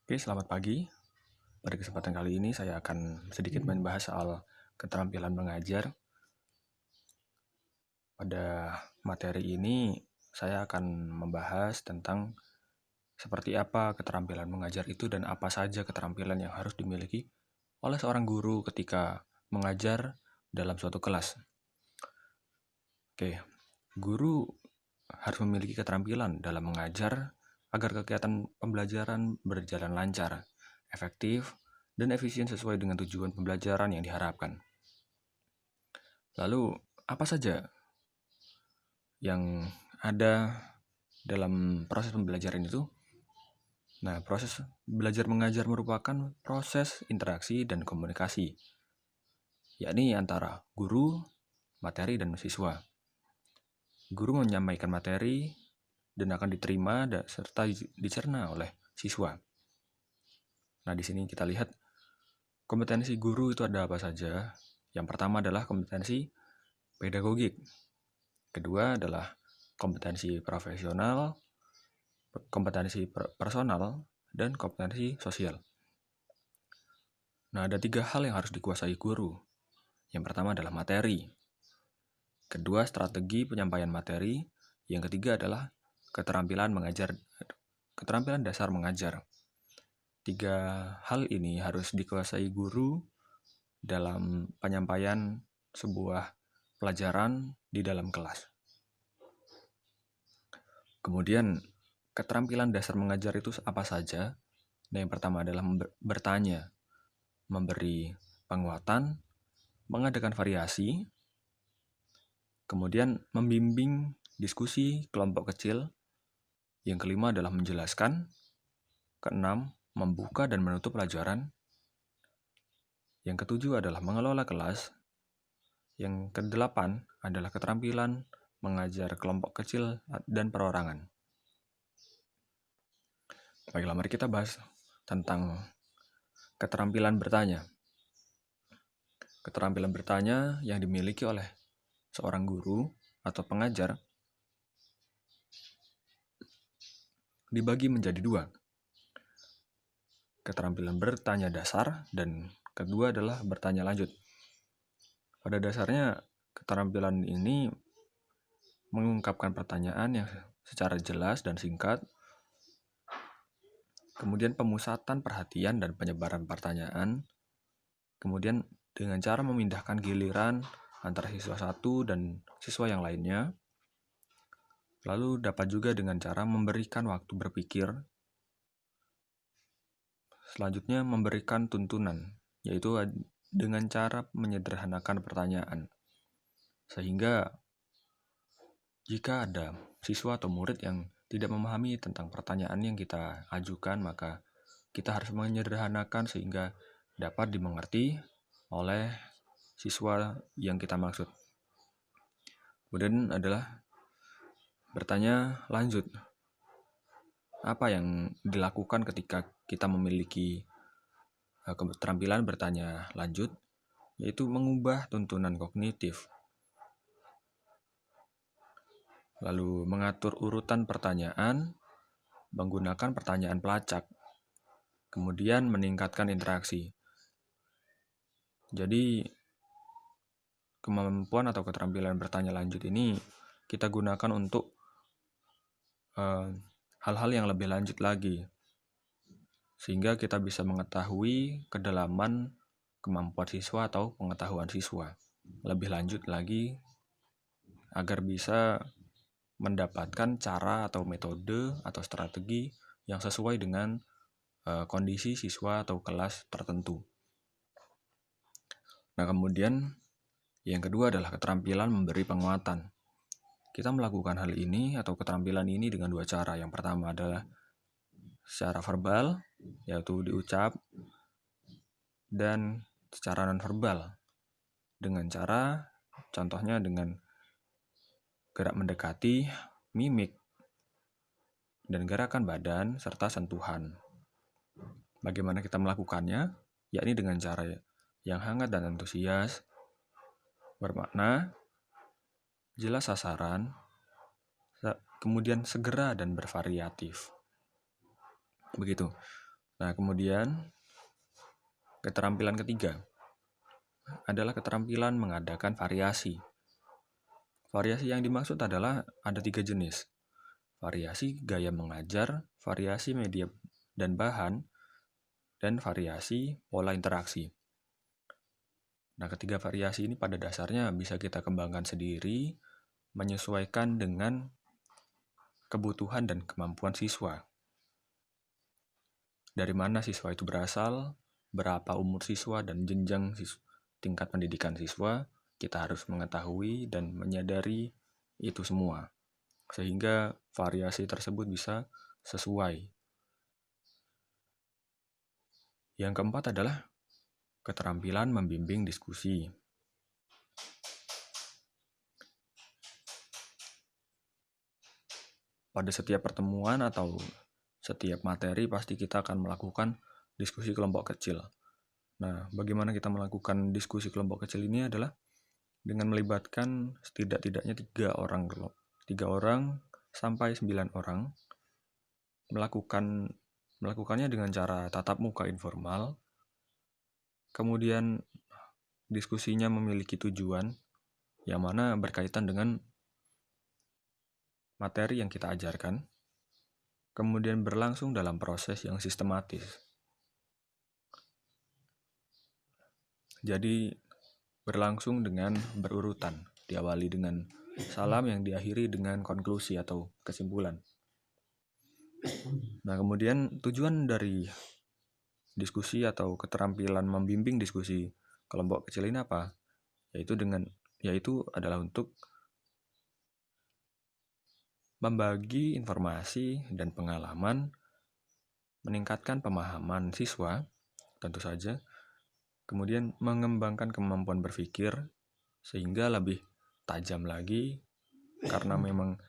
Oke, selamat pagi. Pada kesempatan kali ini saya akan sedikit membahas soal keterampilan mengajar. Pada materi ini saya akan membahas tentang seperti apa keterampilan mengajar itu dan apa saja keterampilan yang harus dimiliki oleh seorang guru ketika mengajar dalam suatu kelas. Oke, guru harus memiliki keterampilan dalam mengajar agar kegiatan pembelajaran berjalan lancar, efektif, dan efisien sesuai dengan tujuan pembelajaran yang diharapkan. Lalu, apa saja yang ada dalam proses pembelajaran itu? Nah, proses belajar mengajar merupakan proses interaksi dan komunikasi, yakni antara guru, materi, dan siswa. Guru menyampaikan materi dan akan diterima serta dicerna oleh siswa. Nah, di sini kita lihat kompetensi guru itu ada apa saja. Yang pertama adalah kompetensi pedagogik. Kedua adalah kompetensi profesional, kompetensi personal, dan kompetensi sosial. Nah, ada 3 hal yang harus dikuasai guru. Yang pertama adalah materi. Kedua, strategi penyampaian materi. Yang ketiga adalah keterampilan dasar mengajar. 3 hal ini harus dikuasai guru dalam penyampaian sebuah pelajaran di dalam kelas. Kemudian, keterampilan dasar mengajar itu apa saja? Nah, yang pertama adalah bertanya, memberi penguatan, mengadakan variasi, kemudian membimbing diskusi kelompok kecil. Yang kelima adalah menjelaskan. Keenam, membuka dan menutup pelajaran. Yang ketujuh adalah mengelola kelas. Yang kedelapan adalah keterampilan mengajar kelompok kecil dan perorangan. Baiklah, mari kita bahas tentang keterampilan bertanya. Keterampilan bertanya yang dimiliki oleh seorang guru atau pengajar dibagi menjadi 2. Keterampilan bertanya dasar dan kedua adalah bertanya lanjut. Pada dasarnya, keterampilan ini mengungkapkan pertanyaan yang secara jelas dan singkat, kemudian pemusatan perhatian dan penyebaran pertanyaan, kemudian dengan cara memindahkan giliran antara siswa satu dan siswa yang lainnya, lalu dapat juga dengan cara memberikan waktu berpikir, selanjutnya memberikan tuntunan, yaitu dengan cara menyederhanakan pertanyaan. Sehingga jika ada siswa atau murid yang tidak memahami tentang pertanyaan yang kita ajukan, maka kita harus menyederhanakan sehingga dapat dimengerti oleh siswa yang kita maksud. Kemudian adalah bertanya lanjut. Apa yang dilakukan ketika kita memiliki keterampilan bertanya lanjut, yaitu mengubah tuntunan kognitif, lalu mengatur urutan pertanyaan, menggunakan pertanyaan pelacak, kemudian meningkatkan interaksi. Jadi, kemampuan atau keterampilan bertanya lanjut ini kita gunakan untuk hal-hal yang lebih lanjut lagi, sehingga kita bisa mengetahui kedalaman kemampuan siswa atau pengetahuan siswa lebih lanjut lagi agar bisa mendapatkan cara atau metode atau strategi yang sesuai dengan kondisi siswa atau kelas tertentu. Nah, kemudian yang kedua adalah keterampilan memberi penguatan. Kita melakukan hal ini atau keterampilan ini dengan 2 cara. Yang pertama adalah secara verbal, yaitu diucap, dan secara non-verbal dengan cara, contohnya dengan gerak mendekati, mimik, dan gerakan badan, serta sentuhan. Bagaimana kita melakukannya? Yakni dengan cara yang hangat dan antusias, bermakna, jelas sasaran, kemudian segera dan bervariatif. Begitu. Nah, kemudian keterampilan ketiga adalah keterampilan mengadakan variasi. Variasi yang dimaksud adalah ada 3 jenis. Variasi gaya mengajar, variasi media dan bahan, dan variasi pola interaksi. Nah, ketiga variasi ini pada dasarnya bisa kita kembangkan sendiri, menyesuaikan dengan kebutuhan dan kemampuan siswa. Dari mana siswa itu berasal, berapa umur siswa, dan jenjang tingkat pendidikan siswa, kita harus mengetahui dan menyadari itu semua, sehingga variasi tersebut bisa sesuai. Yang keempat adalah keterampilan membimbing diskusi. Pada setiap pertemuan atau setiap materi pasti kita akan melakukan diskusi kelompok kecil. Nah, bagaimana kita melakukan diskusi kelompok kecil ini adalah dengan melibatkan setidak-tidaknya 3 orang sampai 9 orang, melakukannya dengan cara tatap muka informal, kemudian diskusinya memiliki tujuan yang mana berkaitan dengan materi yang kita ajarkan, kemudian berlangsung dalam proses yang sistematis. Jadi berlangsung dengan berurutan, diawali dengan salam yang diakhiri dengan konklusi atau kesimpulan. Nah, kemudian tujuan dari diskusi atau keterampilan membimbing diskusi kelompok kecil ini apa? Yaitu adalah untuk membagi informasi dan pengalaman, meningkatkan pemahaman siswa, tentu saja, kemudian mengembangkan kemampuan berpikir sehingga lebih tajam lagi, karena memang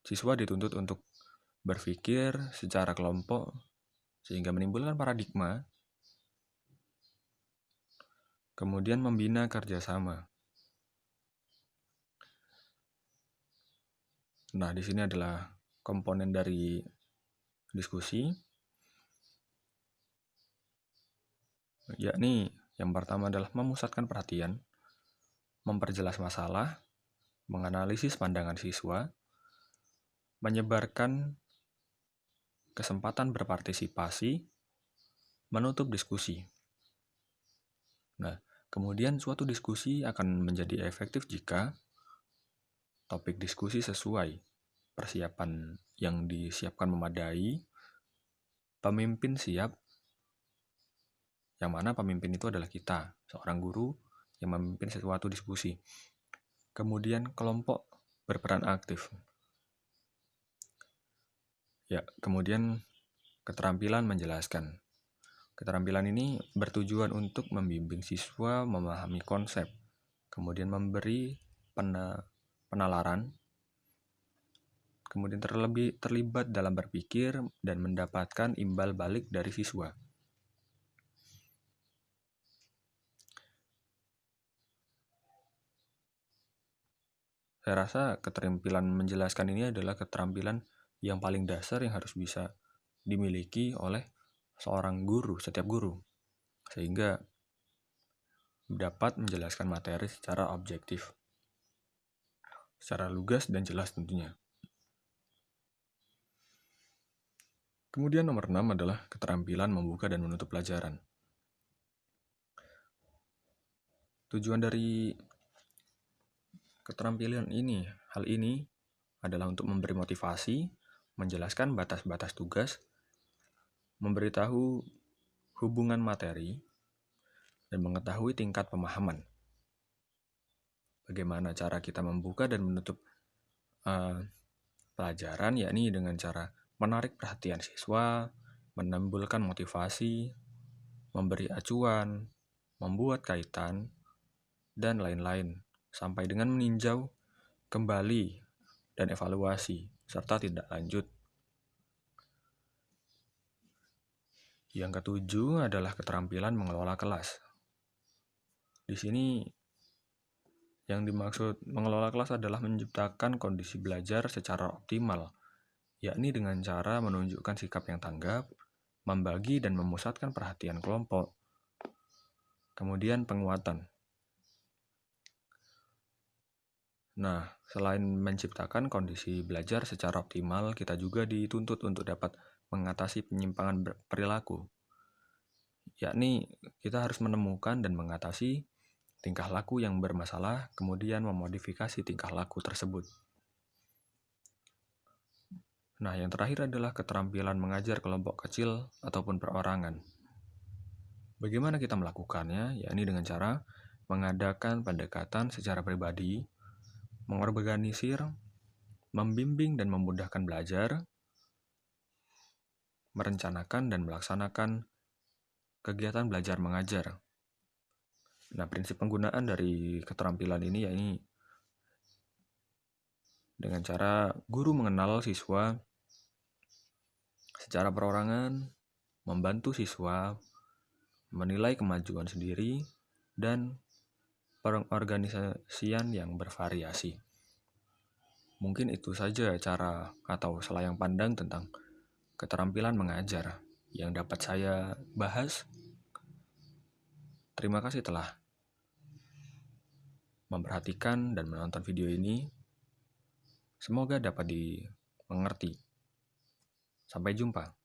siswa dituntut untuk berpikir secara kelompok sehingga menimbulkan paradigma, kemudian membina kerjasama. Nah, di sini adalah komponen dari diskusi, yakni yang pertama adalah memusatkan perhatian, memperjelas masalah, menganalisis pandangan siswa, menyebarkan kesempatan berpartisipasi, menutup diskusi. Nah, kemudian suatu diskusi akan menjadi efektif jika topik diskusi sesuai, persiapan yang disiapkan memadai, pemimpin siap, yang mana pemimpin itu adalah kita, seorang guru yang memimpin suatu diskusi. Kemudian kelompok berperan aktif. Ya, kemudian keterampilan menjelaskan. Keterampilan ini bertujuan untuk membimbing siswa memahami konsep, kemudian memberi penalaran, kemudian terlibat dalam berpikir dan mendapatkan imbal balik dari siswa. Saya rasa keterampilan menjelaskan ini adalah keterampilan yang paling dasar yang harus bisa dimiliki oleh seorang guru, setiap guru, sehingga dapat menjelaskan materi secara objektif, secara lugas dan jelas tentunya. Kemudian nomor 6 adalah keterampilan membuka dan menutup pelajaran. Tujuan dari keterampilan hal ini adalah untuk memberi motivasi, menjelaskan batas-batas tugas, memberitahu hubungan materi, dan mengetahui tingkat pemahaman. Bagaimana cara kita membuka dan menutup pelajaran, yakni dengan cara menarik perhatian siswa, menimbulkan motivasi, memberi acuan, membuat kaitan, dan lain-lain, sampai dengan meninjau kembali dan evaluasi, serta tindak lanjut. Yang ketujuh adalah keterampilan mengelola kelas. Di sini yang dimaksud mengelola kelas adalah menciptakan kondisi belajar secara optimal, yakni dengan cara menunjukkan sikap yang tanggap, membagi dan memusatkan perhatian kelompok. Kemudian penguatan. Nah, selain menciptakan kondisi belajar secara optimal, kita juga dituntut untuk dapat mengatasi penyimpangan perilaku. Yakni, kita harus menemukan dan mengatasi tingkah laku yang bermasalah, kemudian memodifikasi tingkah laku tersebut. Nah, yang terakhir adalah keterampilan mengajar kelompok kecil ataupun perorangan. Bagaimana kita melakukannya? Yakni dengan cara mengadakan pendekatan secara pribadi, mengorganisir, membimbing dan memudahkan belajar, merencanakan dan melaksanakan kegiatan belajar mengajar. Nah, prinsip penggunaan dari keterampilan ini yakni dengan cara guru mengenal siswa secara perorangan, membantu siswa menilai kemajuan sendiri, dan pengorganisasian yang bervariasi. Mungkin itu saja cara atau selayang pandang tentang keterampilan mengajar yang dapat saya bahas. Terima kasih telah memperhatikan dan menonton video ini. Semoga dapat dimengerti. Sampai jumpa.